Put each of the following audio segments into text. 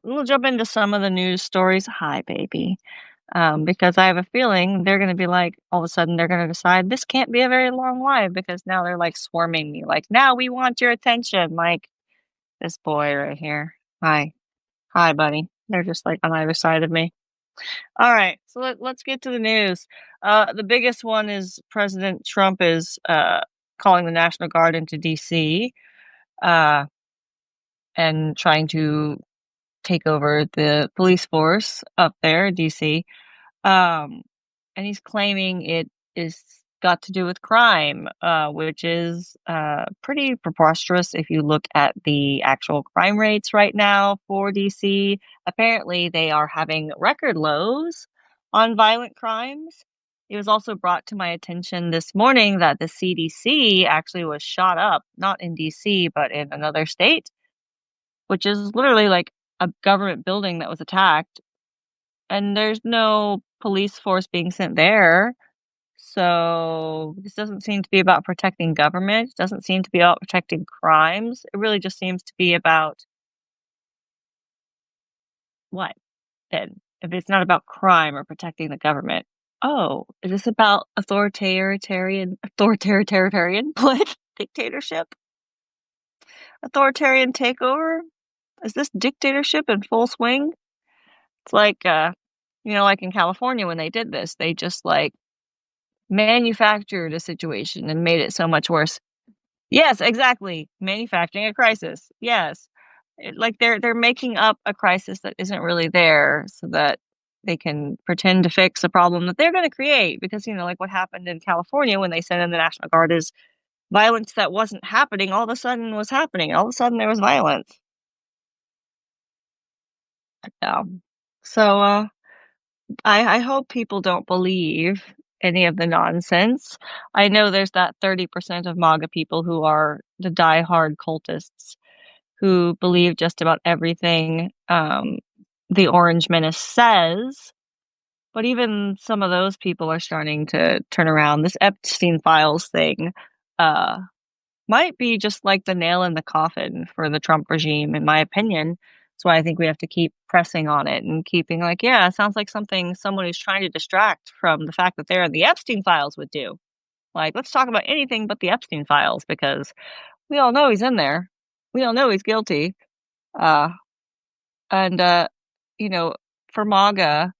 We'll jump into some of the news stories. Hi, baby. Because I have a feeling they're going to be like, all of a sudden, they're going to decide this can't be a very long live because now they're like swarming me. Like, now we want your attention. Like this boy right here. Hi. Hi, buddy. They're just like on either side of me. All right. So let's get to the news. The biggest one is President Trump is calling the National Guard into D.C. Uh, and trying to take over the police force up there in DC. Um, and he's claiming it is got to do with crime, which is pretty preposterous if you look at the actual crime rates right now for DC. Apparently, they are having record lows on violent crimes. It was also brought to my attention this morning that the CDC actually was shot up, not in DC, but in another state, which is literally like a government building that was attacked, and there's no police force being sent there. So this doesn't seem to be about protecting government. It doesn't seem to be about protecting crimes. It really just seems to be about what then? If it's not about crime or protecting the government. Oh, is this about authoritarian what? Dictatorship? Authoritarian takeover? Is this dictatorship in full swing? It's like like in California when they did this, they just like manufactured a situation and made it so much worse. Yes, exactly. Manufacturing a crisis. Yes. Like they're making up a crisis that isn't really there so that they can pretend to fix a problem that they're going to create because like what happened in California when they sent in the National Guard is violence that wasn't happening all of a sudden was happening. All of a sudden there was violence. So I hope people don't believe any of the nonsense. I know there's that 30% of MAGA people who are the diehard cultists who believe just about everything the Orange Menace says. But even some of those people are starting to turn around. This Epstein Files thing uh, might be just like the nail in the coffin for the Trump regime, in my opinion. That's why I think we have to keep pressing on it and keeping like, yeah, it sounds like something someone who's trying to distract from the fact that they're in the Epstein files would do. Like, let's talk about anything but the Epstein files because we all know he's in there. We all know he's guilty. Uh, and you know, for MAGA,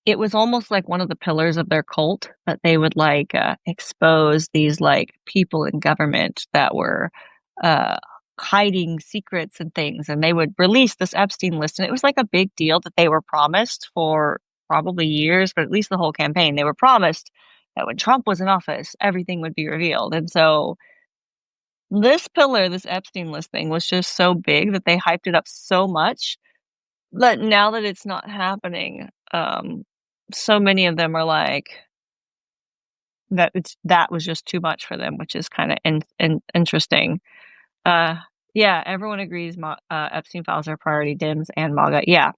it was almost like one of the pillars of their cult that they would like expose these like people in government that were uh, hiding secrets and things, and they would release this Epstein list, and it was like a big deal that they were promised for probably years, but at least the whole campaign, they were promised that when Trump was in office, everything would be revealed, and so this pillar, this Epstein list thing, was just so big that they hyped it up so much but now that it's not happening, so many of them are like that was just too much for them, which is kind of interesting. Uh, yeah, everyone agrees. Epstein files are priority. Dims and MAGA. Yeah,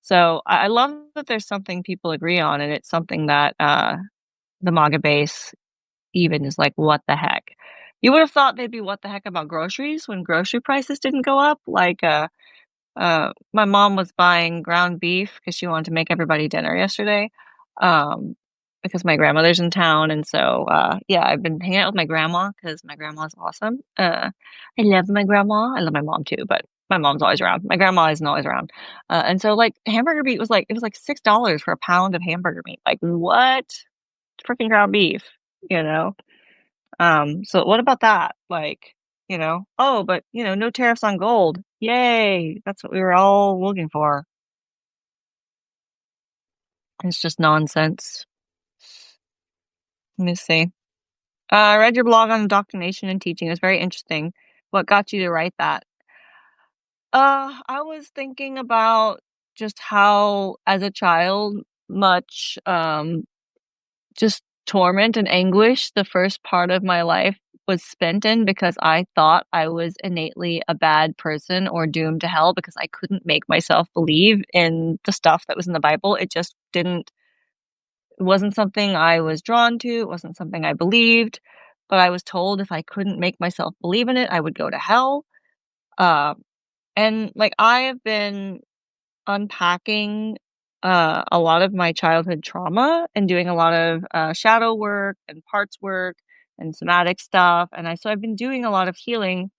so I love that there's something people agree on, and it's something that the MAGA base even is like, what the heck? You would have thought they'd be what the heck about groceries when grocery prices didn't go up, like my mom was buying ground beef because she wanted to make everybody dinner yesterday. Um, because my grandmother's in town, and so yeah, I've been hanging out with my grandma because my grandma's awesome. I love my grandma. I love my mom too, but my mom's always around. My grandma isn't always around. And so like hamburger meat was like it was like $6 for a pound of hamburger meat. Like what? Freaking ground beef, you know? So what about that? Like, oh, but no tariffs on gold. Yay. That's what we were all looking for. It's just nonsense. Let me see. I read your blog on indoctrination and teaching. It was very interesting. What got you to write that? I was thinking about just how, as a child, much just torment and anguish the first part of my life was spent in because I thought I was innately a bad person or doomed to hell because I couldn't make myself believe in the stuff that was in the Bible. It just didn't, it wasn't something I was drawn to. It wasn't something I believed, but I was told if I couldn't make myself believe in it, I would go to hell. Uh, And, like, I have been unpacking, a lot of my childhood trauma and doing a lot of, shadow work and parts work and somatic stuff, and I've been doing a lot of healing,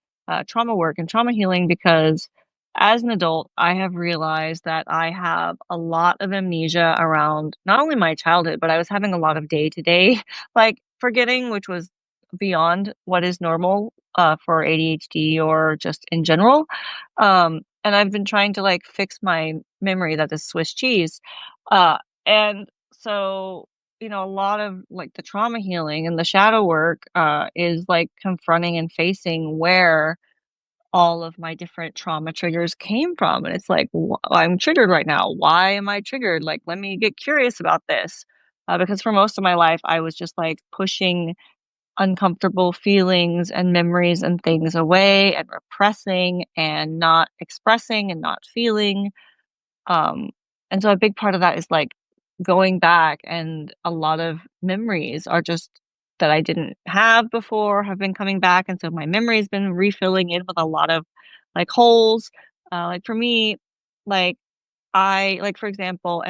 trauma work and trauma healing because as an adult, I have realized that I have a lot of amnesia around not only my childhood, but I was having a lot of day-to-day, like, forgetting, which was beyond what is normal, for ADHD or just in general, and I've been trying to, like, fix my memory that is Swiss cheese, uh, and so, a lot of, like, the trauma healing and the shadow work, is, like, confronting and facing where all of my different trauma triggers came from, and it's like, I'm triggered right now. Why am I triggered? Like, let me get curious about this, because for most of my life, I was just, like, pushing uncomfortable feelings and memories and things away and repressing and not expressing and not feeling. Um, and so a big part of that is like going back, and a lot of memories are just that I didn't have before have been coming back. And so my memory's been refilling in with a lot of like holes. Like for me, like for example,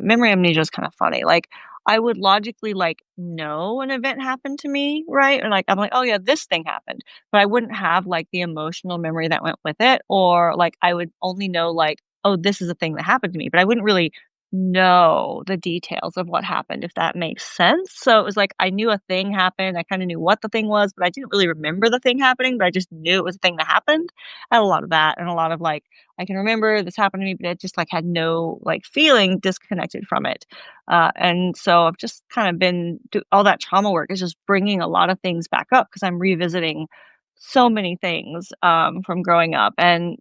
memory amnesia is kind of funny. Like, I would logically, like, know an event happened to me, right? And, like, I'm like, "Oh, yeah, this thing happened," but I wouldn't have, like, the emotional memory that went with it, or, like, I would only know, like, "Oh, this is a thing that happened to me," but I wouldn't really know the details of what happened, if that makes sense. So it was like I knew a thing happened, I kinda knew what the thing was, but I didn't really remember the thing happening, but I just knew it was a thing that happened. I had a lot of that and a lot of, like, I can remember this happened to me, but it just, like, had no, like, feeling disconnected from it. And so I've just kind of been do all that trauma work is just bringing a lot of things back up because 'cause I'm revisiting so many things, from growing up and,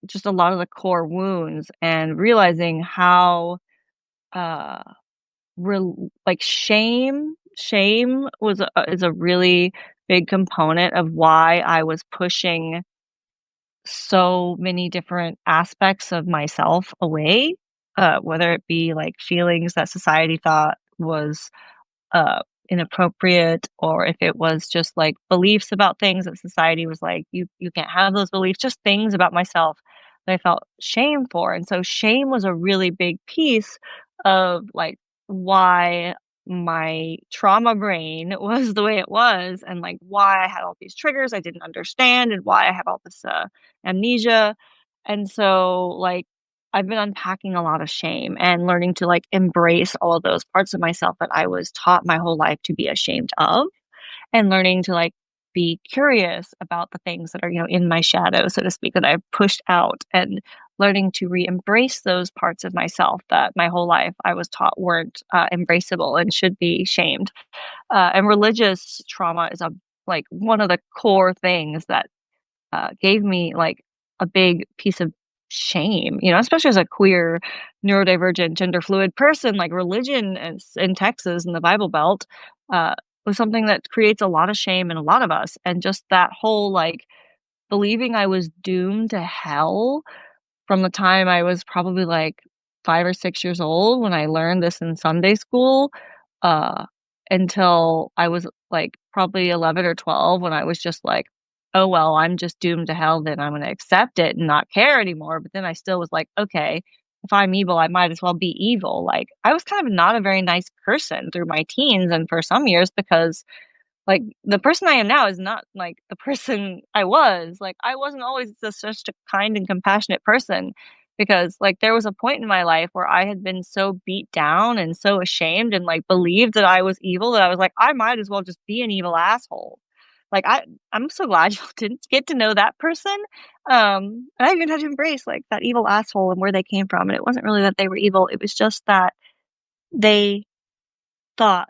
just a lot of the core wounds and realizing how, uh, like, shame was a is a really big component of why I was pushing so many different aspects of myself away, whether it be like feelings that society thought was uh, inappropriate, or if it was just like beliefs about things that society was like, you can't have those beliefs, just things about myself that I felt shame for. And so shame was a really big piece of like why my trauma brain was the way it was, and like why I had all these triggers I didn't understand, and why I have all this amnesia. And so like I've been unpacking a lot of shame and learning to, like, embrace all of those parts of myself that I was taught my whole life to be ashamed of, and learning to, like, be curious about the things that are, in my shadow, so to speak, that I've pushed out, and learning to re-embrace those parts of myself that my whole life I was taught weren't, embraceable and should be shamed. And religious trauma is like, one of the core things that gave me like a big piece of shame, especially as a queer, neurodivergent, gender fluid person. Like religion in Texas in the Bible Belt uh, was something that creates a lot of shame in a lot of us, and just that whole like believing I was doomed to hell from the time I was probably, like, 5 or 6 years old when I learned this in Sunday school, uh, until I was, like, probably 11 or 12 when I was just like, "Oh, well, I'm just doomed to hell, then I'm gonna accept it and not care anymore," but then I still was like, "Okay, if I'm evil, I might as well be evil." Like, I was kind of not a very nice person through my teens and for some years because like, the person I am now is not, like, the person I was. Like, I wasn't always just such a kind and compassionate person because, like, there was a point in my life where I had been so beat down and so ashamed and, like, believed that I was evil that I was like, "I might as well just be an evil asshole." Like, I'm so glad you didn't get to know that person, and I even had to embrace, like, that evil asshole and where they came from, and it wasn't really that they were evil, it was just that they thought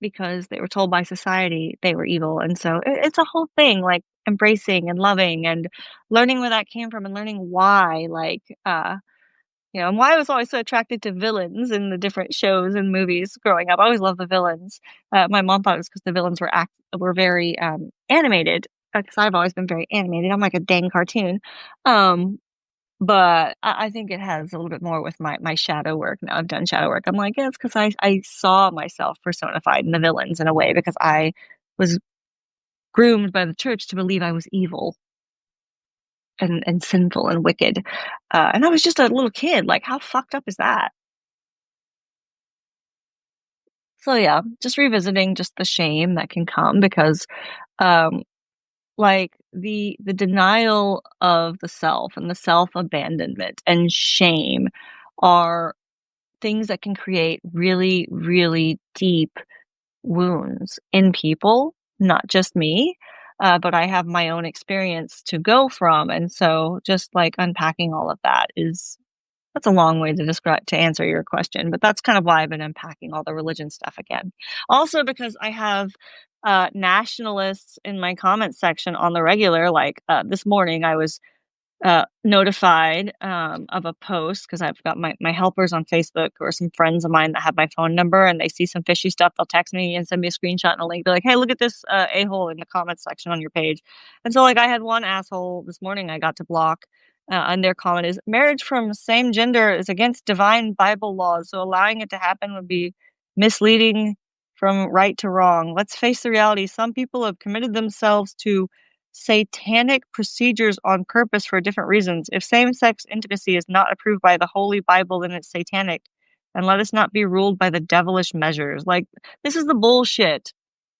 because they were told by society they were evil, and so it's a whole thing, like, embracing and loving and learning where that came from and learning why, like, and why I was always so attracted to villains in the different shows and movies growing up. I always loved the villains. My mom thought it was because the villains were very, animated, because I've always been very animated, I'm like a dang cartoon, um, but I think it has a little bit more with my shadow work. Now I've done shadow work. I'm like, yeah, it's because I saw myself personified in the villains in a way because I was groomed by the church to believe I was evil. and sinful and wicked. And I was just a little kid. Like, how fucked up is that? So yeah, just revisiting just the shame that can come because um like the denial of the self and the self-abandonment and shame are things that can create really, really deep wounds in people, not just me, but I have my own experience to go from, and so just, like, unpacking all of that is that's a long way to describe to answer your question, but that's kind of why I've been unpacking all the religion stuff again. Also because I have, nationalists in my comment section on the regular, like, this morning I was notified of a post because I've got my helpers on Facebook or some friends of mine that have my phone number and they see some fishy stuff. They'll text me and send me a screenshot and a link. Be like, hey, look at this a hole in the comments section on your page. And so, like, I had one asshole this morning I got to block. And their comment is marriage from same gender is against divine Bible laws. So allowing it to happen would be misleading from right to wrong. Let's face the reality. Some people have committed themselves to satanic procedures on purpose for different reasons. If same-sex intimacy is not approved by the Holy Bible, then it's satanic. And let us not be ruled by the devilish measures. Like, this is the bullshit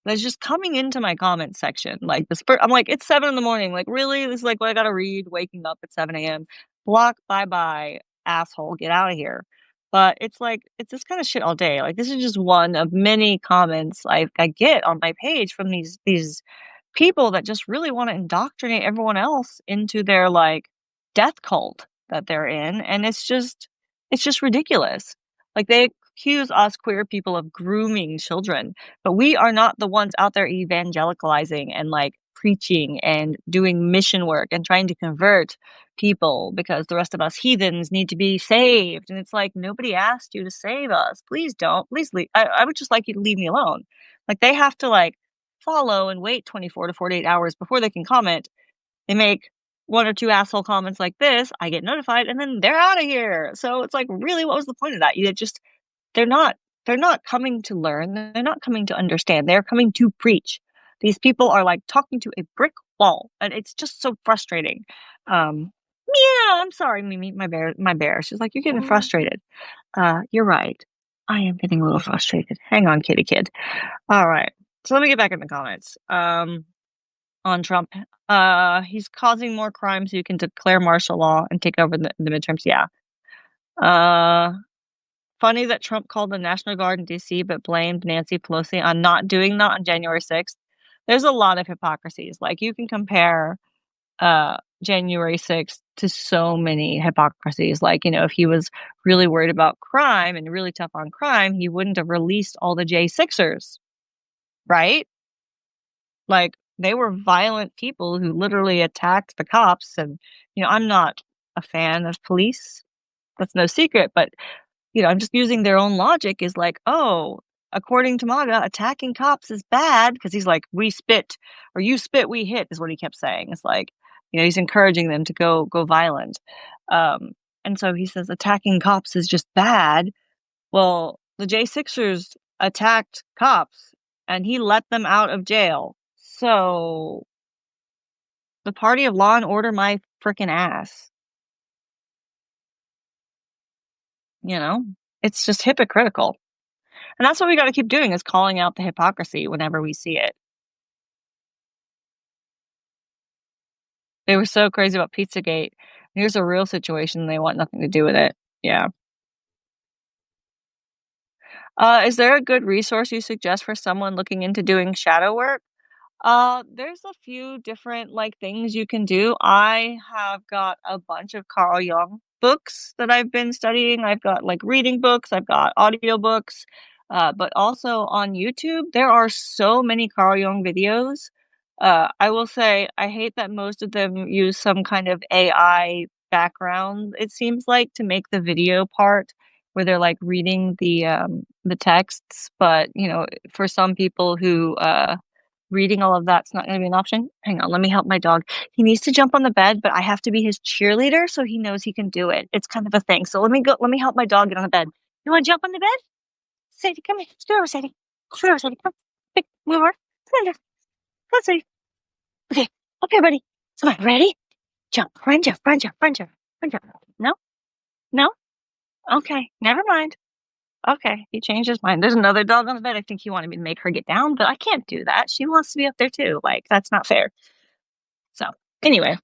that's just coming into my comment section. Like, I'm like, it's 7 in the morning. Like, really? This is like what I gotta read waking up at 7 a.m. Block, bye-bye, asshole, get out of here. But it's like, it's this kind of shit all day. Like, this is just one of many comments I get on my page from these people that just really wanna indoctrinate everyone else into their, like, death cult that they're in, and it's just ridiculous. Like, they accuse us queer people of grooming children, but we are not the ones out there evangelicalizing and, like, preaching and doing mission work and trying to convert people because the rest of us heathens need to be saved, and it's like, "Nobody asked you to save us. Please don't. Please leave. I would just like you to leave me alone." Like, they have to, like, follow and wait 24 to 48 hours before they can comment. They make one or two asshole comments like this, I get notified, and then they're out of here. So it's like, really, what was the point of that? You just they're not they're not coming to learn. They're not coming to understand. They're coming to preach. These people are like talking to a brick wall, and it's just so frustrating. Yeah, I'm sorry, Mimi, my bear. She's like, you're getting frustrated. You're right. I am getting a little frustrated. Hang on, kitty kid. All right. So let me get back in the comments. On Trump. He's causing more crime so you can declare martial law and take over the midterms. Yeah. Uh, Funny that Trump called the National Guard in DC but blamed Nancy Pelosi on not doing that on January 6th. There's a lot of hypocrisies. Like, you can compare January 6th to so many hypocrisies. Like, if he was really worried about crime and really tough on crime, he wouldn't have released all the J6ers, right? Like, they were violent people who literally attacked the cops, and, I'm not a fan of police. That's no secret, but, I'm just using their own logic is like, "Oh, according to MAGA, attacking cops is bad," because he's like, "We spit," or "You spit, we hit," is what he kept saying. It's like, he's encouraging them to go violent. Um, and so he says attacking cops is just bad. Well, the J6ers attacked cops, and he let them out of jail. So, the party of law and order my frickin' ass, you know? It's just hypocritical. And that's what we gotta keep doing is calling out the hypocrisy whenever we see it. They were so crazy about Pizzagate. Here's a real situation, they want nothing to do with it. Yeah. Is there a good resource you suggest for someone looking into doing shadow work? There's a few different, like, things you can do. I have got a bunch of Carl Jung books that I've been studying. I've got, like, reading books, I've got audiobooks, but also on YouTube, there are so many Carl Jung videos. I will say I hate that most of them use some kind of AI background, it seems like, to make the video part where they're, like, reading the texts, but, for some people who, reading all of that's not gonna be an option. Hang on, let me help my dog. He needs to jump on the bed, but I have to be his cheerleader so he knows he can do it. It's kind of a thing. So let me help my dog get on the bed. You wanna jump on the bed? Sadie, come here. Scoot over, Sadie. Scoot over, Sadie. Come. Quick, move over. Come on, Sadie. Come on, Sadie. Okay. Okay, buddy. Come on, ready? Jump, run, jump, run, jump, run, jump, run, jump. No? No? Okay, never mind. Okay, he changed his mind. There's another dog on the bed. I think he wanted me to make her get down, but I can't do that. She wants to be up there too. Like, that's not fair. So, anyway,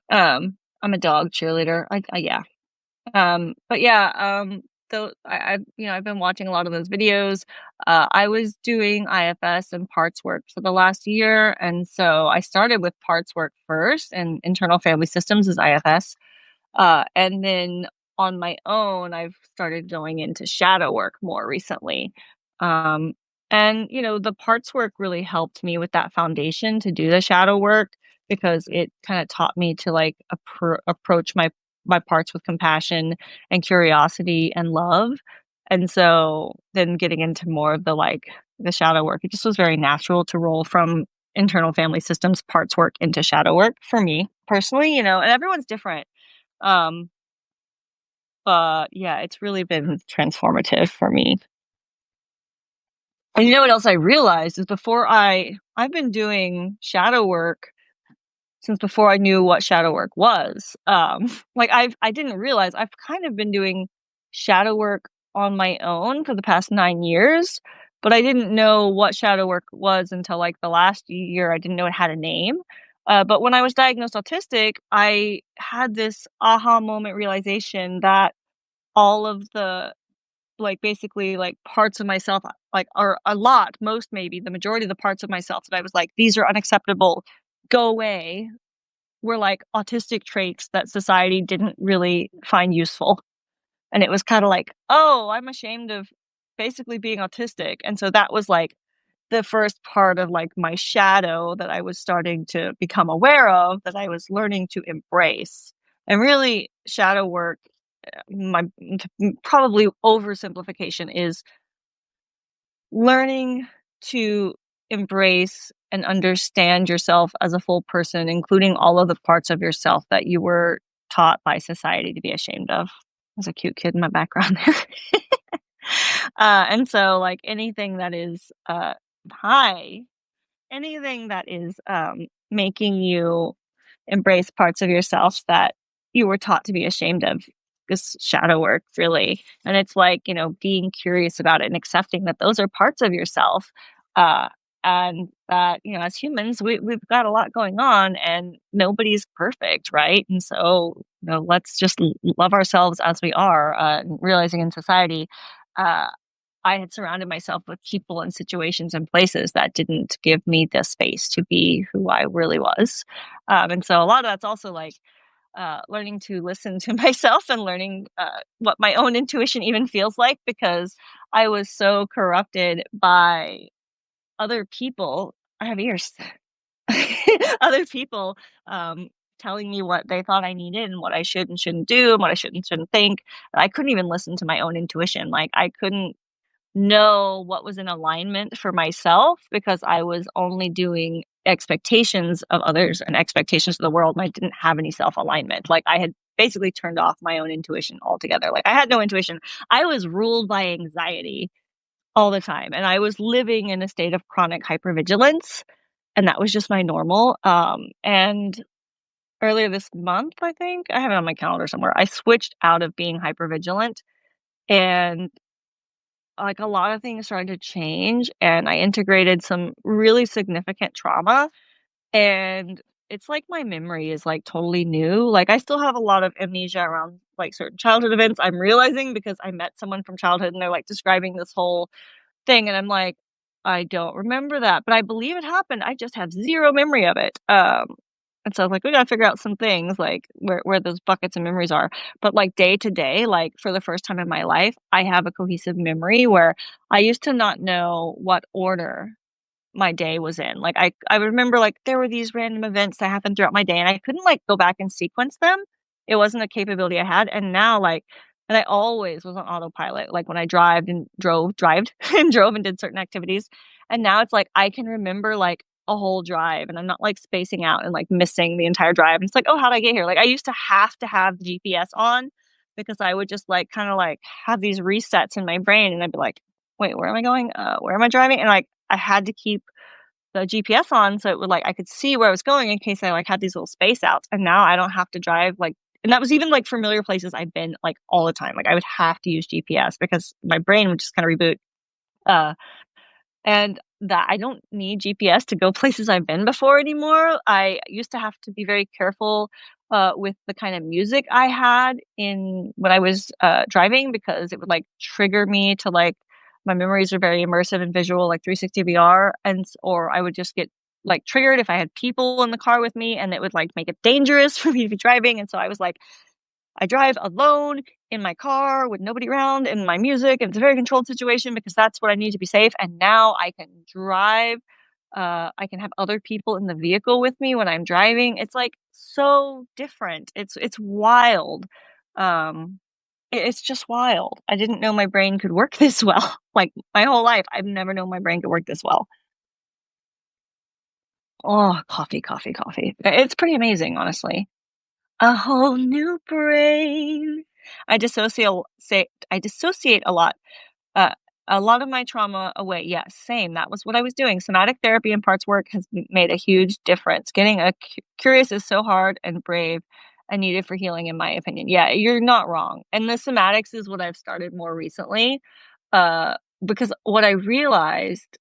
I'm a dog cheerleader. Yeah. But yeah, I've been watching a lot of those videos. I was doing IFS and parts work for the last year, and so I started with parts work first, and internal family systems is IFS. And then on my own, I've started going into shadow work more recently. Um, and, the parts work really helped me with that foundation to do the shadow work because it kind of taught me to like approach my parts with compassion and curiosity and love. And so then getting into more of the shadow work, it just was very natural to roll from internal family systems parts work into shadow work for me personally, and everyone's different. Um, but yeah, it's really been transformative for me. And you know what else I realized is I've been doing shadow work since before I knew what shadow work was. I didn't realize I've kind of been doing shadow work on my own for the past 9 years, but I didn't know what shadow work was until like the last year. I didn't know it had a name. But when I was diagnosed autistic, I had this aha moment realization that all of the basically like parts of myself are a lot, most maybe the majority of the parts of myself that I was like, these are unacceptable, go away, were like autistic traits that society didn't really find useful. And it was kind of like, oh, I'm ashamed of basically being autistic. And so that was like the first part of like my shadow that I was starting to become aware of, that I was learning to embrace. And really, shadow work, my probably oversimplification, is learning to embrace and understand yourself as a full person, including all of the parts of yourself that you were taught by society to be ashamed of. There's a cute kid in my background there. And so, like anything that is high, anything that is making you embrace parts of yourself that you were taught to be ashamed of is shadow work, really. And it's like, being curious about it and accepting that those are parts of yourself. Uh, and that, as humans, we've got a lot going on and nobody's perfect, right? And so, let's just love ourselves as we are, realizing in society, uh, I had surrounded myself with people and situations and places that didn't give me the space to be who I really was. And so a lot of that's also like learning to listen to myself and learning what my own intuition even feels like, because I was so corrupted by other people. I have ears. Other people telling me what they thought I needed and what I should and shouldn't do and what I should and shouldn't think. I couldn't even listen to my own intuition. Like I couldn't know what was in alignment for myself because I was only doing expectations of others and expectations of the world, and I didn't have any self-alignment. Like I had basically turned off my own intuition altogether. Like I had no intuition. I was ruled by anxiety all the time, and I was living in a state of chronic hypervigilance, and that was just my normal. And earlier this month, I think I have it on my calendar somewhere, I switched out of being hypervigilant, and like a lot of things started to change, and I integrated some really significant trauma, and it's like my memory is like totally new. Like I still have a lot of amnesia around like certain childhood events. I'm realizing because I met someone from childhood and they're like describing this whole thing, and I'm like, "I don't remember that, but I believe it happened. I just have 0 memory of it." And so I was like, "We gotta figure out some things, like, where those buckets of memories are." But, like, day to day, like, for the first time in my life, I have a cohesive memory where I used to not know what order my day was in. Like, I remember, like, there were these random events that happened throughout my day, and I couldn't, like, go back and sequence them. It wasn't a capability I had, and now, like and I always was on autopilot, like, when I drived and drove and did certain activities, and now it's like I can remember, like, a whole drive, and I'm not, like, spacing out and, like, missing the entire drive, and it's like, "Oh, how'd I get here?" Like, I used to have GPS on because I would just, like, kinda, like, have these resets in my brain, and I'd be like, "Wait, where am I going? Where am I driving?" And, like, I had to keep the GPS on, so it would, like, I could see where I was going in case I, like, had these little space outs, and now I don't have to drive, like, and that was even, like, familiar places I've been, like, all the time, like, I would have to use GPS because my brain would just kinda reboot, uh and that I don't need GPS to go places I've been before anymore. I used to have to be very careful, with the kind of music I had in when I was, driving because it would, like, trigger me to, like my memories are very immersive and visual, like 360 VR, and s or I would just get, like, triggered if I had people in the car with me, and it would, like, make it dangerous for me to be driving, and so I was like, I drive alone in my car with nobody around and my music, and it's a very controlled situation because that's what I need to be safe, and now I can drive, I can have other people in the vehicle with me when I'm driving. It's, like, so different. It's wild. It's just wild. I didn't know my brain could work this well. Like, my whole life, I've never known my brain could work this well. Oh, coffee, coffee, coffee. It's pretty amazing, honestly. A whole new brain. I dissociate uh, a lot of my trauma away. Yes, same, that was what I was doing. Somatic therapy and parts work has made a huge difference. Getting a curious is so hard and brave and needed for healing, in my opinion. Yeah, you're not wrong. And the somatics is what I've started more recently, uh, because what I realized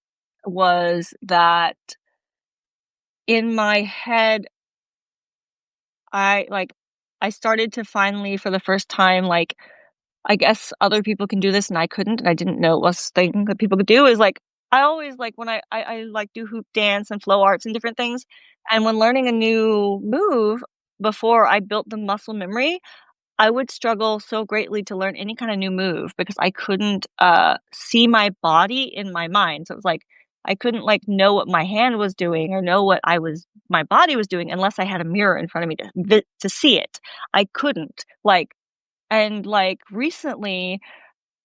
was that in my head, I like I started to finally, for the first time, like, I guess other people can do this and I couldn't, and I didn't know it was a thing that people could do, is, like, I always, like, when I, like, do hoop dance and flow arts and different things, and when learning a new move, before I built the muscle memory, I would struggle so greatly to learn any kind of new move because I couldn't, see my body in my mind, so it was like, I couldn't, like, know what my hand was doing or know what I was my body was doing unless I had a mirror in front of me to see it. I couldn't, like, and, like, recently,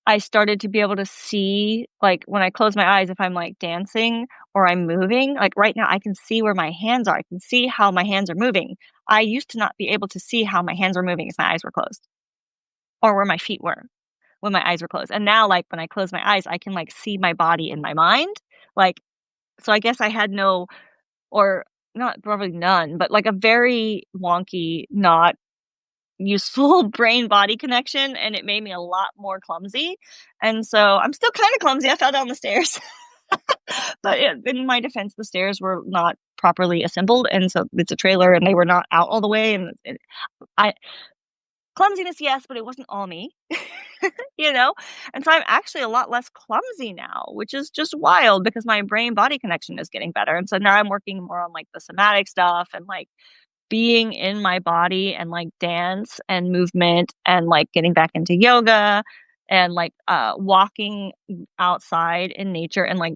I started to be able to see, like, when I close my eyes, if I'm, like, dancing or I'm moving, like, right now, I can see where my hands are. I can see how my hands are moving. I used to not be able to see how my hands were moving if my eyes were closed or where my feet were when my eyes were closed. And now, like, when I close my eyes, I can, like, see my body in my mind. Like, so I guess I had no or not probably none, but, like, a very wonky, not useful brain body connection, and it made me a lot more clumsy, and so I'm still kinda clumsy. I fell down the stairs, but in my defense, the stairs were not properly assembled, and so it's a trailer, and they were not out all the way, and I clumsiness, yes, but it wasn't all me, you know? And so I'm actually a lot less clumsy now, which is just wild because my brain body connection is getting better, and so now I'm working more on, like, the somatic stuff and, like, being in my body and, like, dance and movement and, like, getting back into yoga and, like, walking outside in nature and, like,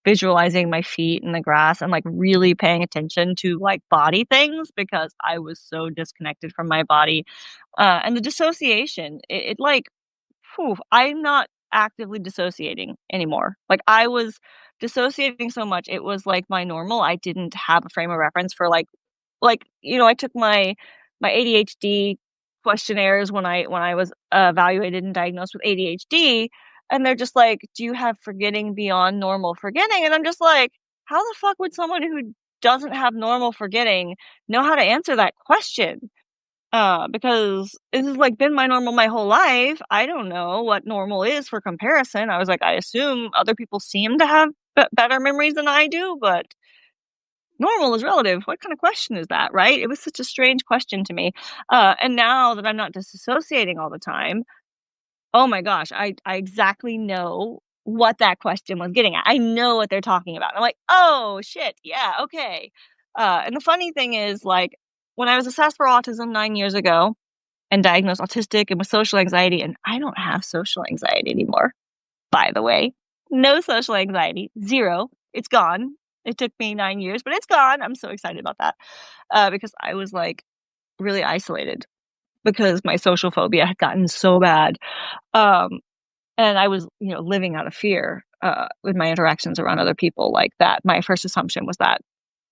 visualizing my feet in the grass and, like, really paying attention to, like, body things because I was so disconnected from my body. And the dissociation, like, phew, I'm not actively dissociating anymore. Like, I was dissociating so much, it was, like, my normal. I didn't have a frame of reference for, I took my ADHD questionnaires when I was evaluated and diagnosed with ADHD, and they're just like, "Do you have forgetting beyond normal forgetting?" And I'm just like, "How the fuck would someone who doesn't have normal forgetting know how to answer that question?" Because this has, like, been my normal my whole life. I don't know what normal is for comparison. I was like, I assume other people seem to have better memories than I do, but normal is relative. What kind of question is that, right? It was such a strange question to me. And now that I'm not disassociating all the time, oh my gosh, I exactly know what that question was getting at. I know what they're talking about. I'm like, oh shit, yeah, okay. And the funny thing is, like, when I was assessed for autism 9 years ago and diagnosed autistic and with social anxiety, and I don't have social anxiety anymore, by the way. No social anxiety, 0. It's gone. It took me 9 years, but it's gone. I'm so excited about that, because I was, like, really isolated because my social phobia had gotten so bad, um, and I was, living out of fear, with my interactions around other people like that. My first assumption was that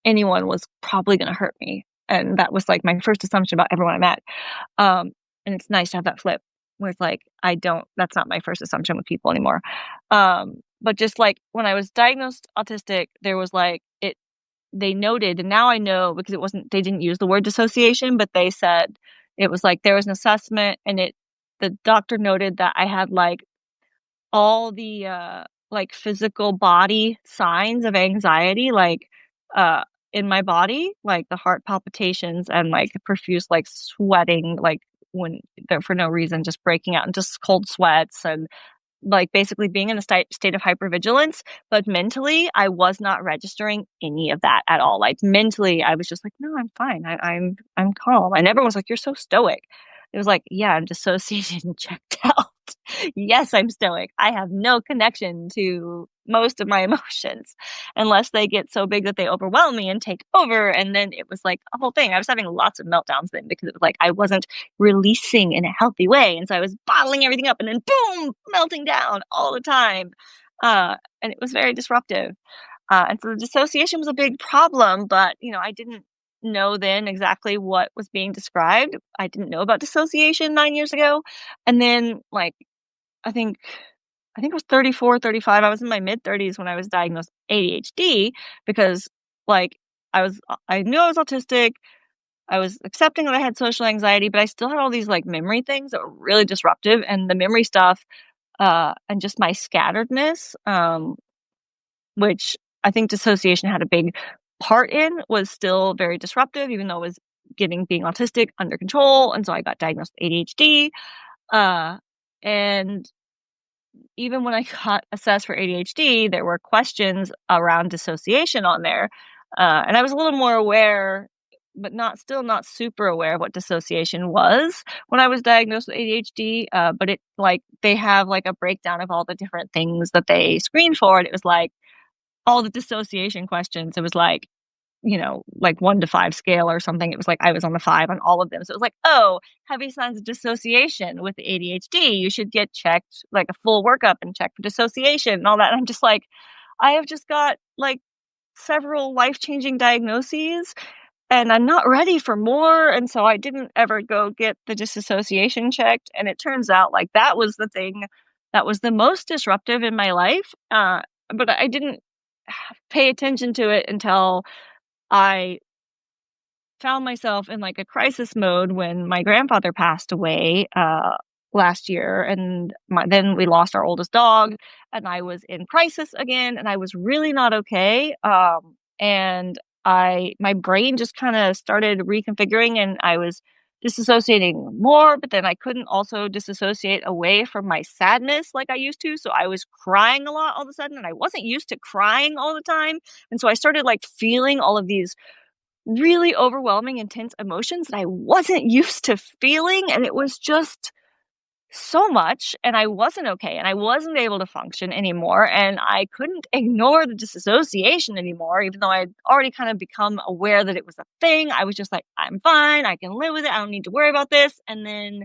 anyone was probably gonna hurt me, and that was, like, my first assumption about everyone I met, um, and it's nice to have that flip where it's like, I don't that's not my first assumption with people anymore. But just, like, when I was diagnosed autistic, there was, like they noted, and now I know because it wasn't they didn't use the word dissociation, but they said it was, like, there was an assessment, and the doctor noted that I had, like, all the, like, physical body signs of anxiety, like, uh, in my body, like the heart palpitations and, like, profuse, like, sweating, like, when they're for no reason, just breaking out in just cold sweats and like, basically being in a state of hypervigilance, but mentally, I was not registering any of that at all. Like, mentally, I was just like, "No, I'm fine. I'm calm." And everyone was like, "You're so stoic." It was like, "Yeah, I'm dissociated and checked out." Yes, I'm stoic. I have no connection to most of my emotions unless they get so big that they overwhelm me and take over, and then it was like a whole thing. I was having lots of meltdowns then because it was like I wasn't releasing in a healthy way, and so I was bottling everything up and then boom, melting down all the time, and it was very disruptive, and so the dissociation was a big problem, but, I didn't know then exactly what was being described. I didn't know about dissociation 9 years ago, and then, like, I think I think it was 34, 35. I was in my mid-30s when I was diagnosed ADHD because, like, I knew I was autistic, I was accepting that I had social anxiety, but I still had all these, like, memory things that were really disruptive, and the memory stuff, and just my scatteredness, which I think dissociation had a big part in, was still very disruptive, even though it was getting being autistic under control, and so I got diagnosed with ADHD, and even when I got assessed for ADHD, there were questions around dissociation on there, and I was a little more aware, but not super aware of what dissociation was when I was diagnosed with ADHD. But it like they have like a breakdown of all the different things that they screen for, and it was like all the dissociation questions. It was like like 1 to 5 scale or something. It was like I was on the 5 on all of them. So it was like, "Oh, heavy signs of dissociation with ADHD. You should get checked, like a full workup and check for dissociation," and all that. And I'm just like, I have just got like several life-changing diagnoses and I'm not ready for more. And so I didn't ever go get the disassociation checked. And it turns out like that was the thing that was the most disruptive in my life. But I didn't pay attention to it until I found myself in like a crisis mode when my grandfather passed away last year, and then we lost our oldest dog, and I was in crisis again, and I was really not okay. And my brain just kind of started reconfiguring, and I was disassociating more, but then I couldn't also disassociate away from my sadness like I used to. So I was crying a lot all of a sudden, and I wasn't used to crying all the time. And so I started like feeling all of these really overwhelming, intense emotions that I wasn't used to feeling, and it was just so much, and I wasn't okay, and I wasn't able to function anymore, and I couldn't ignore the disassociation anymore, even though I'd already kind of become aware that it was a thing. I was just like, "I'm fine, I can live with it, I don't need to worry about this," and then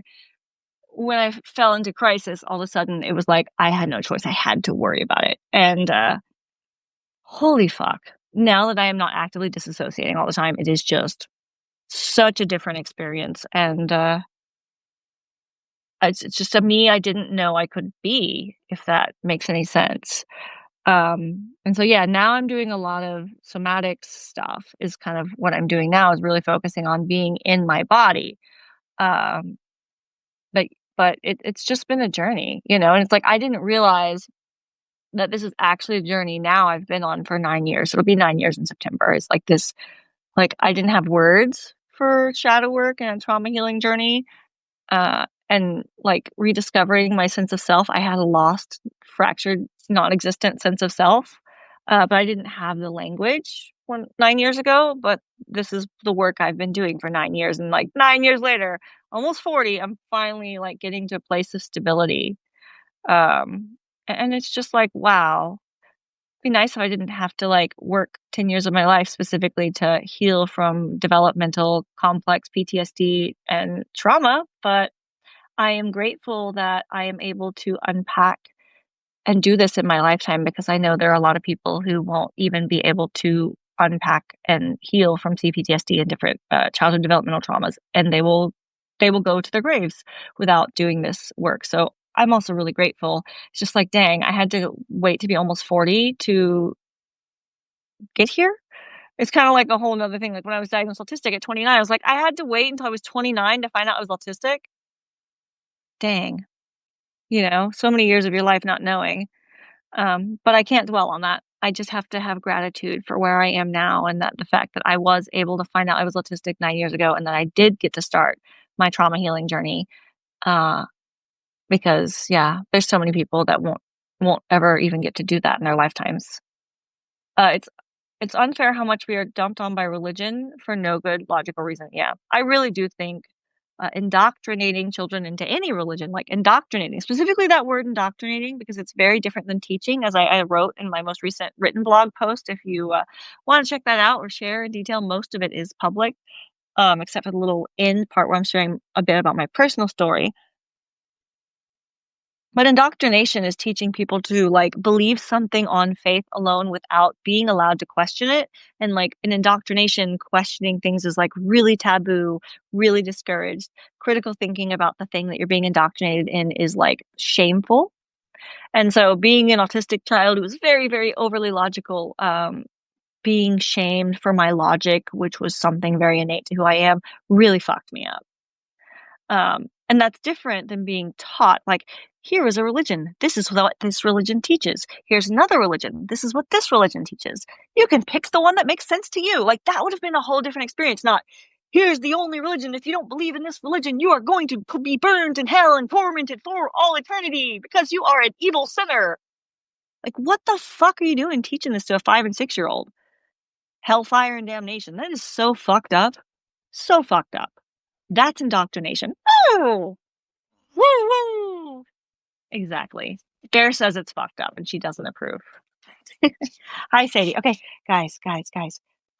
when I fell into crisis, all of a sudden, it was like I had no choice, I had to worry about it, and, holy fuck. Now that I am not actively disassociating all the time, it is just such a different experience, and, it's just a me I didn't know I could be, if that makes any sense. And so, yeah, now I'm doing a lot of somatic stuff is kind of what I'm doing now is really focusing on being in my body. Um, but it's just been a journey, and it's like I didn't realize that this is actually a journey now I've been on for 9 years. It'll be 9 years in September. It's like this I didn't have words for shadow work and a trauma healing journey, and, like, rediscovering my sense of self. I had a lost, fractured, non-existent sense of self, but I didn't have the language 9 years ago, but this is the work I've been doing for 9 years, and, like, 9 years later, almost 40, I'm finally, like, getting to a place of stability, and it's just like, wow. Be nice if I didn't have to, like, work 10 years of my life specifically to heal from developmental complex PTSD and trauma, but I am grateful that I am able to unpack and do this in my lifetime because I know there are a lot of people who won't even be able to unpack and heal from CPTSD and different, childhood developmental traumas, and they will they will go to their graves without doing this work. So I'm also really grateful. It's just like, dang, I had to wait to be almost 40 to get here. It's kinda like a whole 'nother thing, like, when I was diagnosed autistic at 29, I was like, "I had to wait until I was 29 to find out I was autistic? Dang." So many years of your life not knowing. But I can't dwell on that. I just have to have gratitude for where I am now and that the fact that I was able to find out I was autistic 9 years ago and that I did get to start my trauma healing journey, uh, because, yeah, there's so many people that won't ever even get to do that in their lifetimes. It's unfair how much we are dumped on by religion for no good logical reason. Yeah, I really do think, indoctrinating children into any religion, like indoctrinating, specifically that word indoctrinating, because it's very different than teaching, as I wrote in my most recent written blog post. If you want to check that out or share in detail, most of it is public, except for the little end part where I'm sharing a bit about my personal story. But indoctrination is teaching people to, like, believe something on faith alone without being allowed to question it, and, like, in indoctrination, questioning things is, like, really taboo, really discouraged. Critical thinking about the thing that you're being indoctrinated in is, like, shameful, and so being an autistic child who was very, very overly logical, being shamed for my logic, which was something very innate to who I am, really fucked me up. And that's different than being taught, like, here is a religion. This is what this religion teaches. Here's another religion. This is what this religion teaches. You can pick the one that makes sense to you. Like, that would have been a whole different experience. Not, here's the only religion. If you don't believe in this religion, you are going to be burned in hell and tormented for all eternity because you are an evil sinner. Like, what the fuck are you doing teaching this to a 5 and 6-year-old? Hellfire and damnation. That is so fucked up. So fucked up. That's indoctrination. Oh! Woo woo! Exactly. Bear says it's fucked up and she doesn't approve. Hi, Sadie. Okay, guys,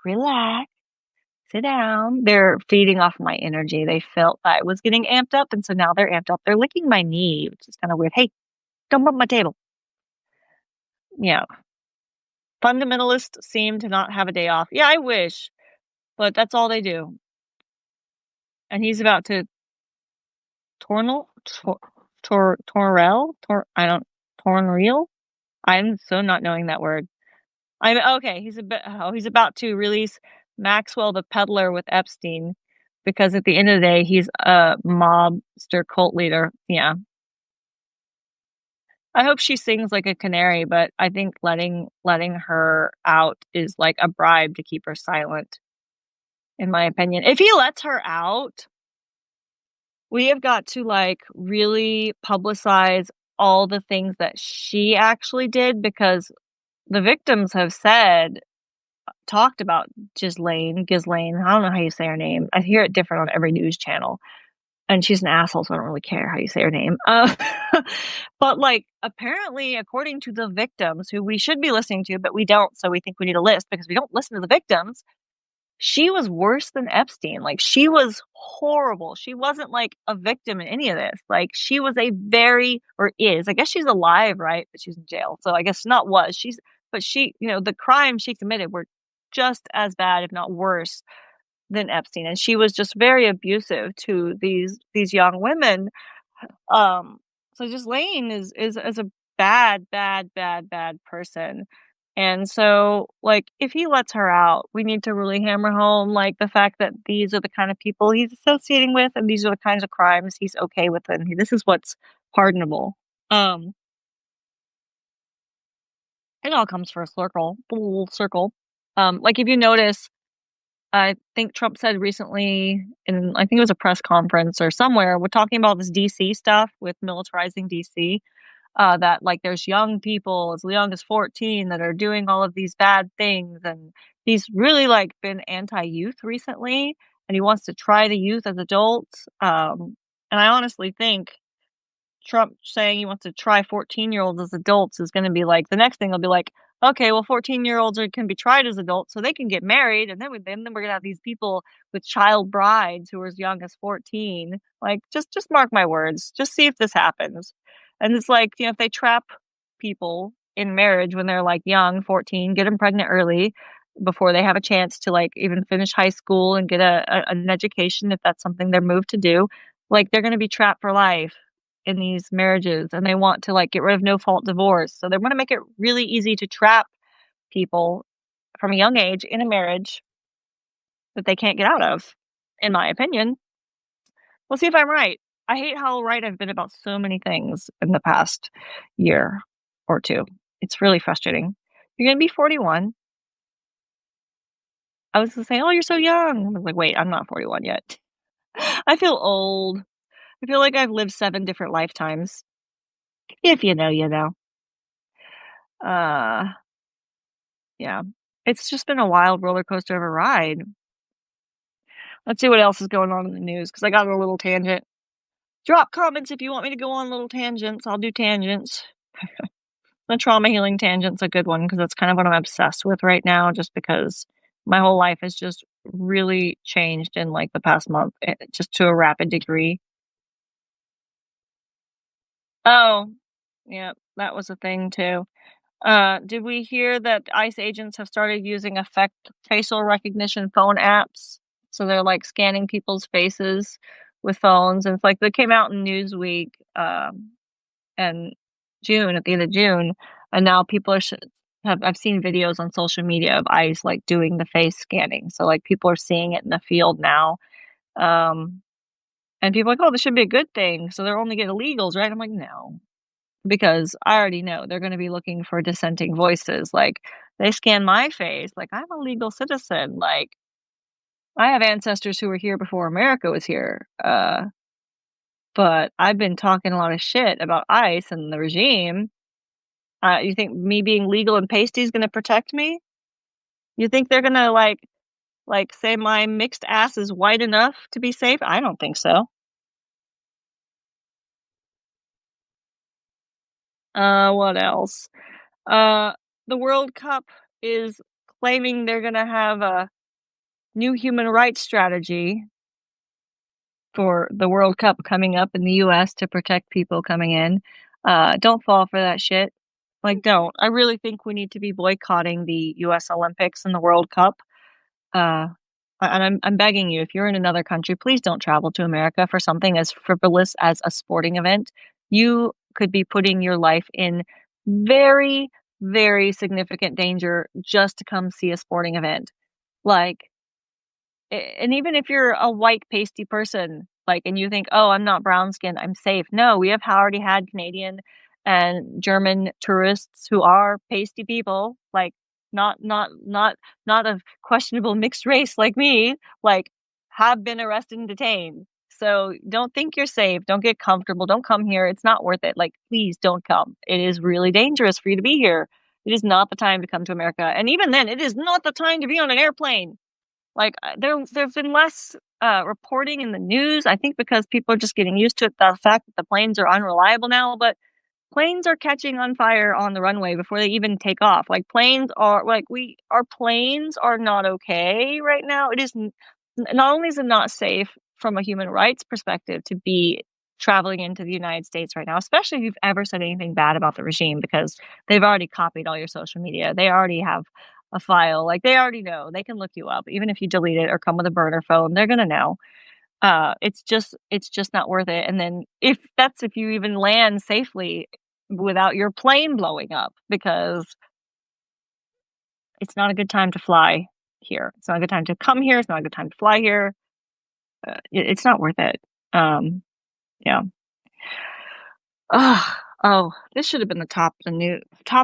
relax, sit down. They're feeding off my energy. They felt I was getting amped up, and so now they're amped up. They're licking my knee, which is kind of weird. Hey, don't bump my table. Yeah. Fundamentalists seem to not have a day off. Yeah, I wish, but that's all they do. And he's about to Torrell? I don't, Tornreal? I'm so not knowing that word. I'm okay. He's about to release Maxwell the Peddler with Epstein because at the end of the day, he's a mobster cult leader. Yeah. I hope she sings like a canary, but I think letting her out is like a bribe to keep her silent, in my opinion. If he lets her out, we have got to, like, really publicize all the things that she actually did because the victims have talked about Ghislaine, I don't know how you say her name. I hear it different on every news channel, and she's an asshole, so I don't really care how you say her name. But, like, apparently, according to the victims, who we should be listening to, but we don't, so we think we need a list because we don't listen to the victims, she was worse than Epstein. Like, she was horrible. She wasn't, like, a victim in any of this. Like, she was a very or is, I guess she's alive, right? But she's in jail. So I guess not was. But she, the crimes she committed were just as bad, if not worse, than Epstein. And she was just very abusive to these young women. Um, so just Lane is a bad, bad, bad, bad person. And so, like, if he lets her out, we need to really hammer home, like, the fact that these are the kind of people he's associating with, and these are the kinds of crimes he's okay with, and this is what's pardonable. Um, it all comes full circle. Like, if you notice, I think Trump said recently I think it was a press conference or somewhere, we're talking about this DC stuff with militarizing DC. That, like, there's young people as young as 14 that are doing all of these bad things, and he's really, like, been anti-youth recently, and he wants to try the youth as adults. And I honestly think Trump saying he wants to try 14-year-olds as adults is gonna be like the next thing will be like, okay, well, 14-year-olds can be tried as adults, so they can get married, and then we're gonna have these people with child brides who are as young as 14. Like, just mark my words. Just see if this happens. And it's like, if they trap people in marriage when they're, like, young, 14, get them pregnant early, before they have a chance to, like, even finish high school and get an education if that's something they're moved to do. Like, they're gonna be trapped for life in these marriages, and they want to, like, get rid of no-fault divorce, so they wanna make it really easy to trap people from a young age in a marriage that they can't get out of, in my opinion. We'll see if I'm right. I hate how right I've been about so many things in the past year or 2. It's really frustrating. You're gonna be 41. I was gonna say, "Oh, you're so young." I was like, "Wait, I'm not 41 yet." I feel old. I feel like I've lived 7 different lifetimes. If you know, you know. Uh, yeah. It's just been a wild roller coaster of a ride. Let's see what else is going on in the news because I got on a little tangent. Drop comments if you want me to go on little tangents. I'll do tangents. The trauma healing tangent's a good one because that's kind of what I'm obsessed with right now just because my whole life has just really changed in, like, the past month, just to a rapid degree. Oh, yeah, that was a thing too. Did we hear that ICE agents have started using facial recognition phone apps? So they're, like, scanning people's faces with phones, and it's like they came out in Newsweek, and June at the end of June, and now people are have I've seen videos on social media of ICE, like, doing the face scanning, so, like, people are seeing it in the field now, um, and people are like, "Oh, this should be a good thing, so they're only getting illegals, right?" I'm like, "No." Because I already know they're gonna be looking for dissenting voices, like, they scan my face, like, I'm a legal citizen, like, I have ancestors who were here before America was here, but I've been talking a lot of shit about ICE and the regime. You think me being legal and pasty is gonna protect me? You think they're gonna, say my mixed ass is white enough to be safe? I don't think so. What else? Uh, the World Cup is claiming they're gonna have a new human rights strategy for the World Cup coming up in the US to protect people coming in. Don't fall for that shit. Like, don't. I really think we need to be boycotting the US Olympics and the World Cup. Uh, and I'm begging you, if you're in another country, please don't travel to America for something as frivolous as a sporting event. You could be putting your life in very, very significant danger just to come see a sporting event. Like, and even if you're a white pasty person, like, and you think, "Oh, I'm not brown skinned, I'm safe." No, we have already had Canadian and German tourists who are pasty people, like, not of questionable mixed race like me, like, have been arrested and detained. So, don't think you're safe, don't get comfortable, don't come here, it's not worth it, like, please don't come. It is really dangerous for you to be here. It is not the time to come to America, and even then, it is not the time to be on an airplane. Like, there've been less, reporting in the news, I think because people are just getting used to it, the fact that the planes are unreliable now, but planes are catching on fire on the runway before they even take off. Like, planes are like, we our planes are not okay right now. It is n Not only is it not safe from a human rights perspective to be traveling into the United States right now, especially if you've ever said anything bad about the regime because they've already copied all your social media. They already have a file, like, they already know. They can look you up. Even if you delete it or come with a burner phone, they're gonna know. It's just not worth it, and then if you even land safely without your plane blowing up, because it's not a good time to fly here. It's not a good time to come here, it's not a good time to fly here. It's not worth it. Um, yeah. Ugh. Oh, this should have been the top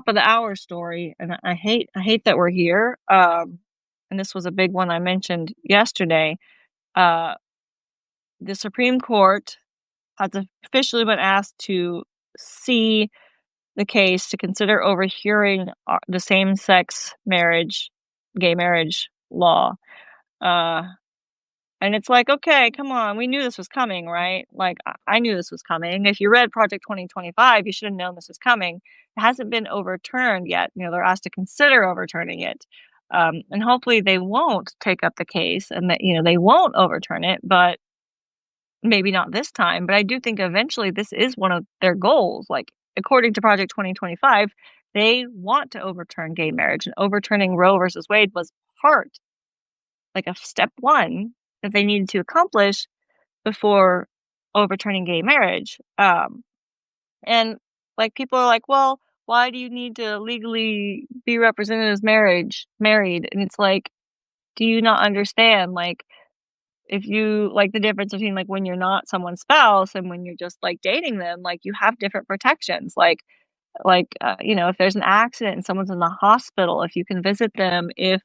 of the hour story, and I hate that we're here. And this was a big one I mentioned yesterday. Uh, the Supreme Court has officially been asked to see the case to consider overhearing the same-sex gay marriage law. Uh, and it's like, okay, come on, we knew this was coming, right? Like, I knew this was coming. If you read Project 2025, you should have known this was coming. It hasn't been overturned yet. They're asked to consider overturning it. And hopefully they won't take up the case and that, they won't overturn it, but maybe not this time, but I do think eventually this is one of their goals. Like, according to Project 2025, they want to overturn gay marriage, and overturning Roe versus Wade was part, like a step one that they needed to accomplish before overturning gay marriage. And like people are like, well, why do you need to legally be represented as married? And it's like, do you not understand? Like, if you like the difference between like when you're not someone's spouse and when you're just like dating them, like you have different protections. If there's an accident and someone's in the hospital, if you can visit them, if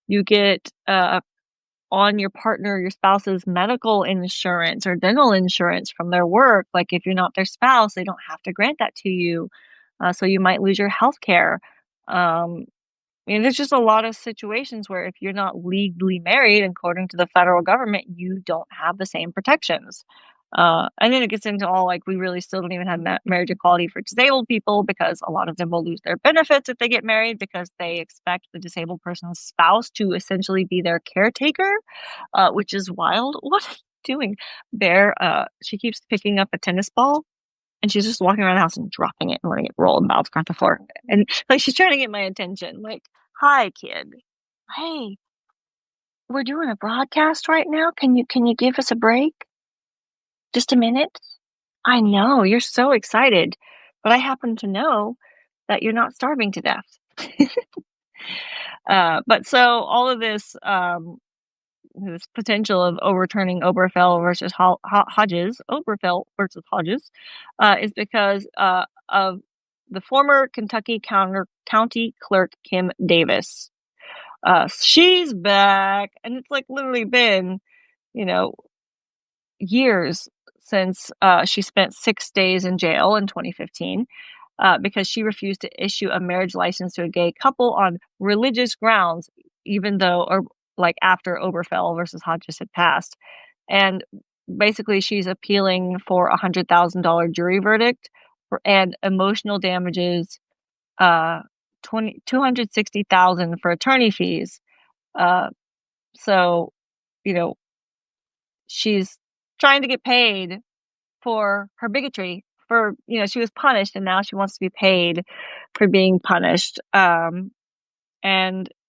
you get on your partner, your spouse's medical insurance or dental insurance from their work. Like if you're not their spouse, they don't have to grant that to you. So you might lose your health care. Um, there's just a lot of situations where if you're not legally married, according to the federal government, you don't have the same protections. And then it gets into all like we really still don't even have marriage equality for disabled people because a lot of them will lose their benefits if they get married because they expect the disabled person's spouse to essentially be their caretaker, which is wild. What are you doing? Bear, she keeps picking up a tennis ball and she's just walking around the house and dropping it and letting it roll and bounce across the floor. And like she's trying to get my attention. Like, hi, kid. Hey, we're doing a broadcast right now. Can you give us a break? Just a minute? I know, you're so excited, but I happen to know that you're not starving to death. But so all of this potential of overturning Obergefell versus Hodges, Obergefell versus Hodges, is because of the former Kentucky County Clerk Kim Davis. She's back, and it's like literally been, you know, years since she spent 6 days in jail in 2015 because she refused to issue a marriage license to a gay couple on religious grounds, even though, or like after Obergefell versus Hodges had passed. And basically, she's appealing for $100,000 jury verdict and emotional damages, 260,000 for attorney fees. So, you know, she's trying to get paid for her bigotry. For she was punished, and now she wants to be paid for being punished. And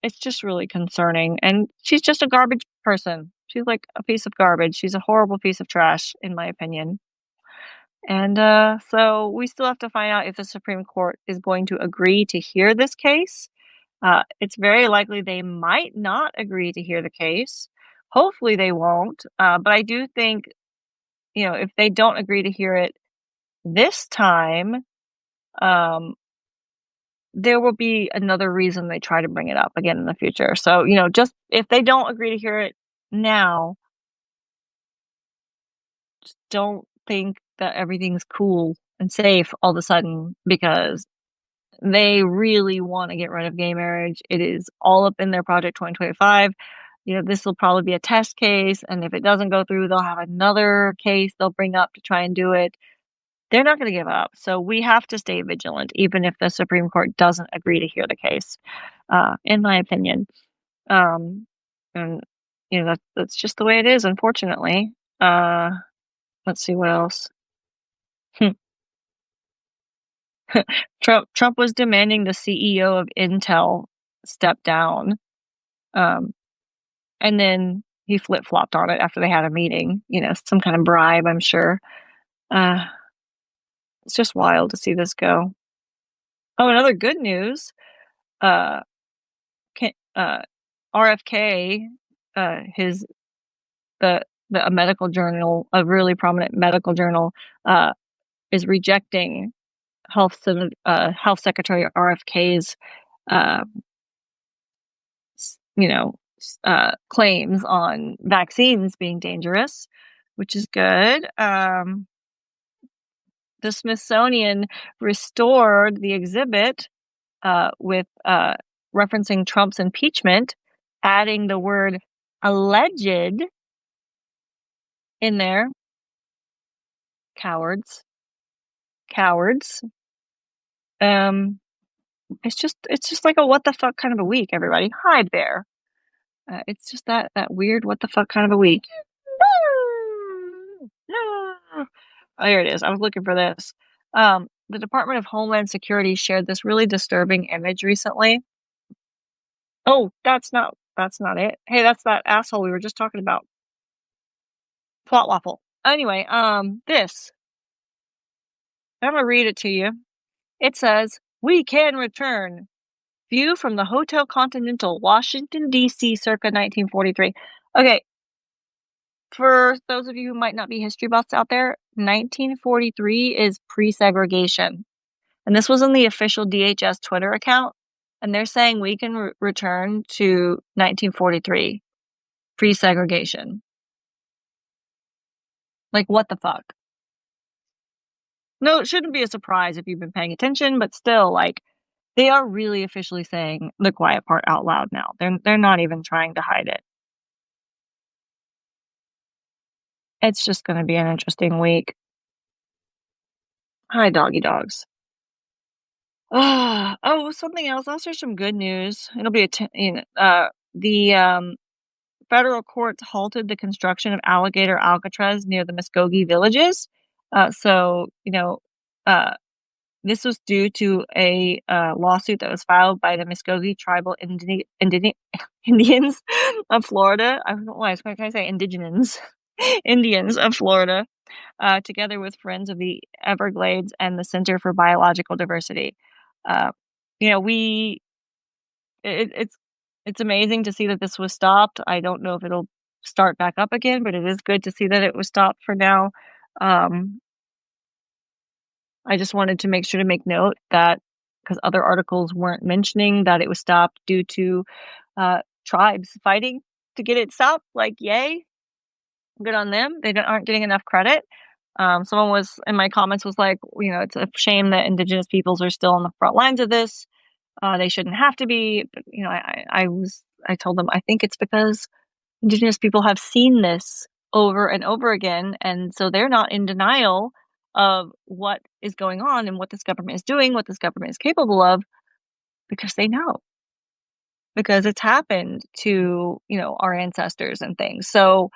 it's just really concerning. And she's just a garbage person. She's like a piece of garbage. She's a horrible piece of trash, in my opinion. And so we still have to find out if the Supreme Court is going to agree to hear this case. It's very likely they might not agree to hear the case. Hopefully they won't. But I do think, if they don't agree to hear it this time, there will be another reason they try to bring it up again in the future. So, just if they don't agree to hear it now, just don't think that everything's cool and safe all of a sudden because they really want to get rid of gay marriage. It is all up in their Project 2025. This will probably be a test case, and if it doesn't go through, they'll have another case they'll bring up to try and do it. They're not going to give up. So we have to stay vigilant, even if the Supreme Court doesn't agree to hear the case, in my opinion. And, that's just the way it is, unfortunately. Let's see what else. Trump was demanding the CEO of Intel step down. And then he flip-flopped on it after they had a meeting, some kind of bribe, I'm sure. It's just wild to see this go. Oh, another good news. RFK, a medical journal, a really prominent medical journal, is rejecting Health Secretary RFK's, claims on vaccines being dangerous, which is good. The Smithsonian restored the exhibit with referencing Trump's impeachment, adding the word alleged in there. Cowards. It's just like a what the fuck kind of a week, everybody. Hi, Bear. It's just that weird what the fuck kind of a week. Oh, here it is. I was looking for this. The Department of Homeland Security shared this really disturbing image recently. Oh, that's not it. Hey, that's that asshole we were just talking about. Plot waffle. Anyway, this, I'm gonna read it to you. It says, "We can return. View from the Hotel Continental, Washington, D.C., circa 1943." Okay, for those of you who might not be history buffs out there, 1943 is pre-segregation. And this was on the official DHS Twitter account. And they're saying we can return to 1943, pre-segregation. Like, what the fuck? No, it shouldn't be a surprise if you've been paying attention, but still, like, they are really officially saying the quiet part out loud now. They're not even trying to hide it. It's just gonna be an interesting week. Hi, doggy dogs. Oh, something else. Also, some good news. It'll be the federal courts halted the construction of alligator Alcatraz near the Muskogee villages. So, uh, this was due to a lawsuit that was filed by the Muskogee tribal Indians of Florida. I don't know why. Can I say indigenous? Indians of Florida, together with Friends of the Everglades and the Center for Biological Diversity. Uh, you know, we it, it's amazing to see that this was stopped. I don't know if it'll start back up again, but it is good to see that it was stopped for now. Um, I just wanted to make sure to make note that because other articles weren't mentioning that it was stopped due to tribes fighting to get it stopped. Like, yay, good on them. They aren't getting enough credit. Someone was in my comments was like, it's a shame that indigenous peoples are still on the front lines of this. They shouldn't have to be, but I told them I think it's because indigenous people have seen this over and over again, and so they're not in denial of what is going on and what this government is doing, what this government is capable of, because they know, because it's happened to, our ancestors and things. So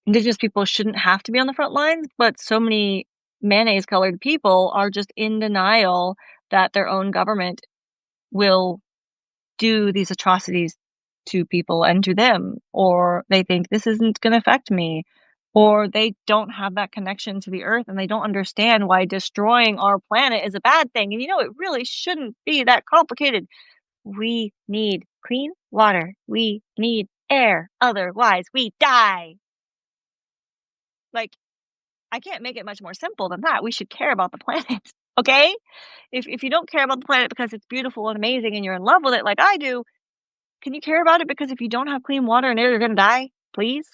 indigenous people shouldn't have to be on the front lines, but so many mayonnaise colored people are just in denial that their own government will do these atrocities to people and to them, or they think this isn't going to affect me, or they don't have that connection to the earth and they don't understand why destroying our planet is a bad thing. And it really shouldn't be that complicated. We need clean water. We need air. Otherwise, we die. Like, I can't make it much more simple than that. We should care about the planet. Okay? If you don't care about the planet because it's beautiful and amazing and you're in love with it like I do, can you care about it because if you don't have clean water and air, you're gonna die? Please?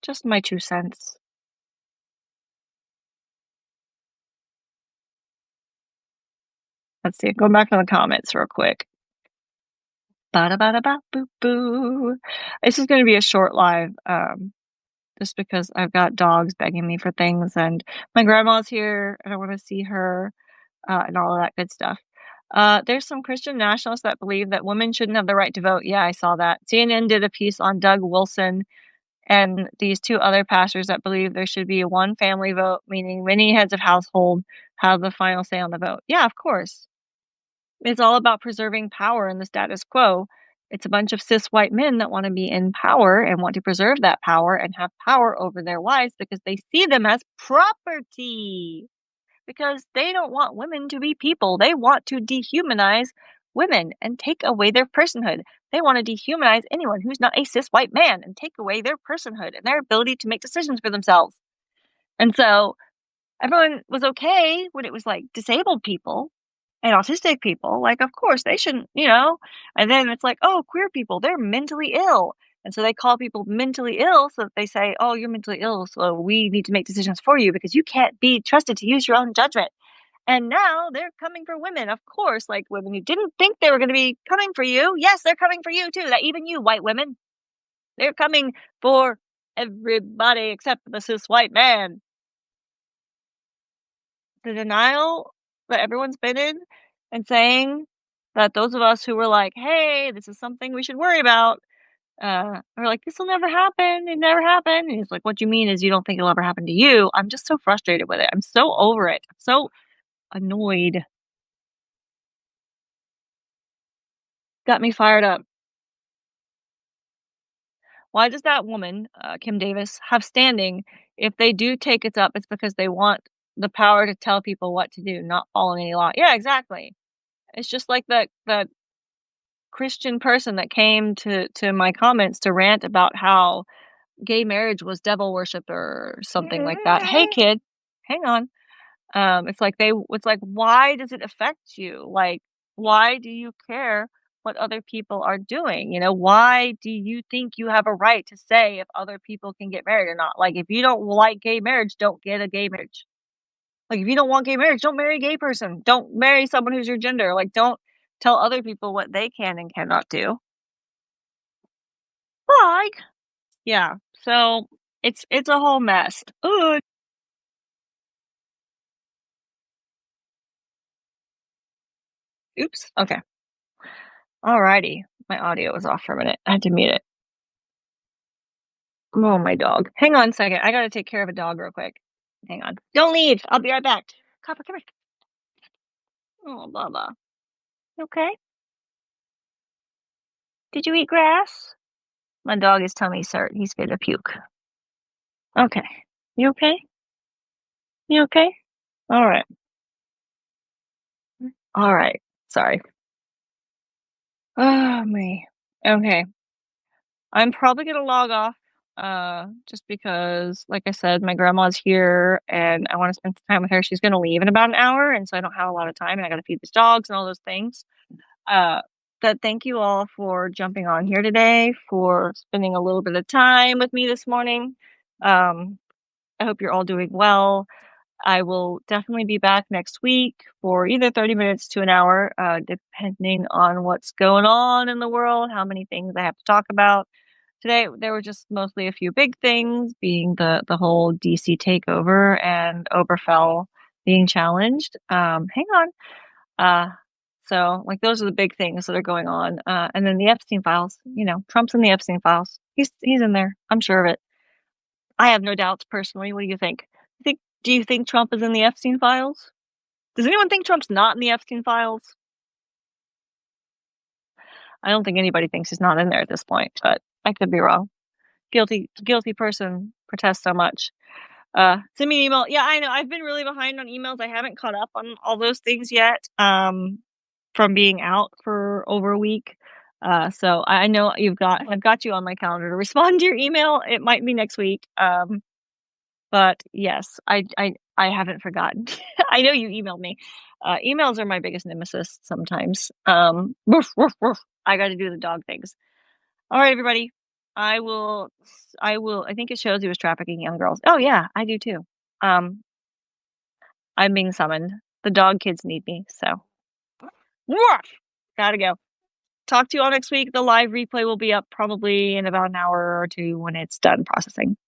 Just my 2 cents. Let's see, go back to the comments real quick. Ba da ba da ba boo boo. This is gonna be a short live, just because I've got dogs begging me for things, and my grandma's here, and I wanna see her, and all of that good stuff. There's some Christian nationalists that believe that women shouldn't have the right to vote. Yeah, I saw that. CNN did a piece on Doug Wilson and these 2 other pastors that believe there should be a one family vote, meaning many heads of household have the final say on the vote. Yeah, of course. It's all about preserving power in the status quo. It's a bunch of cis white men that want to be in power and want to preserve that power and have power over their wives because they see them as property. Because they don't want women to be people. They want to dehumanize women and take away their personhood. They want to dehumanize anyone who's not a cis white man and take away their personhood and their ability to make decisions for themselves. And so everyone was okay when it was like disabled people and autistic people. Like, of course, they shouldn't, And then it's like, oh, queer people, they're mentally ill. And so they call people mentally ill so that they say, oh, you're mentally ill. So we need to make decisions for you because you can't be trusted to use your own judgment. And now they're coming for women, of course, like women who didn't think they were going to be coming for you. Yes, they're coming for you too. That even you, white women, they're coming for everybody except the cis white man. The denial that everyone's been in and saying that those of us who were like, hey, this is something we should worry about, are like, this will never happen. It never happened. And he's like, what you mean is you don't think it'll ever happen to you. I'm just so frustrated with it. I'm so over it. I'm so annoyed. Got me fired up. Why does that woman, Kim Davis, have standing if they do take it up, it's because they want the power to tell people what to do, not follow any law. Yeah, exactly. It's just like that Christian person that came to my comments to rant about how gay marriage was devil worship or something like that. "Hey, kid, hang on." It's like, why does it affect you? Like, why do you care what other people are doing? You know, why do you think you have a right to say if other people can get married or not? Like, if you don't like gay marriage, don't get a gay marriage. Like, if you don't want gay marriage, don't marry a gay person. Don't marry someone who's your gender. Like, don't tell other people what they can and cannot do. Like, yeah. So it's a whole mess. Ooh. Oops. Okay. Alrighty. My audio was off for a minute. I had to mute it. Oh, my dog. Hang on a second. I gotta take care of a dog real quick. Hang on. Don't leave. I'll be right back. Copper, come here. Oh, Bubba. You okay? Did you eat grass? My dog is tummy's hurt. He's gonna puke. Okay. You okay? You okay? All right. All right. Sorry. Oh, me. Okay. I'm probably gonna log off, just because, like I said, my grandma's here and I want to spend some time with her. She's gonna leave in about an hour, and so I don't have a lot of time, and I gotta feed these dogs and all those things. Uh, but thank you all for jumping on here today, for spending a little bit of time with me this morning. Um, I hope you're all doing well. I will definitely be back next week for either 30 minutes to an hour, depending on what's going on in the world, how many things I have to talk about. Today, there were just mostly a few big things, being the whole DC takeover and Oberfell being challenged. Hang on. Uh, so, like, those are the big things that are going on. And then the Epstein files. You know, Trump's in the Epstein files. He's in there. I'm sure of it. I have no doubts personally. What do you think? Do you think Trump is in the Epstein files? Does anyone think Trump's not in the Epstein files? I don't think anybody thinks he's not in there at this point, but I could be wrong. Guilty person protests so much. Send me an email. Yeah, I know. I've been really behind on emails. I haven't caught up on all those things yet. From being out for over a week. So I know I've got you on my calendar to respond to your email. It might be next week. But yes, I haven't forgotten. I know you emailed me. Emails are my biggest nemesis sometimes. Woof, woof, woof. I got to do the dog things. All right, everybody. I will. I think it shows he was trafficking young girls. Oh yeah, I do too. Um, I'm being summoned. The dog kids need me. So, woof, gotta go. Talk to you all next week. The live replay will be up probably in about an hour or two when it's done processing.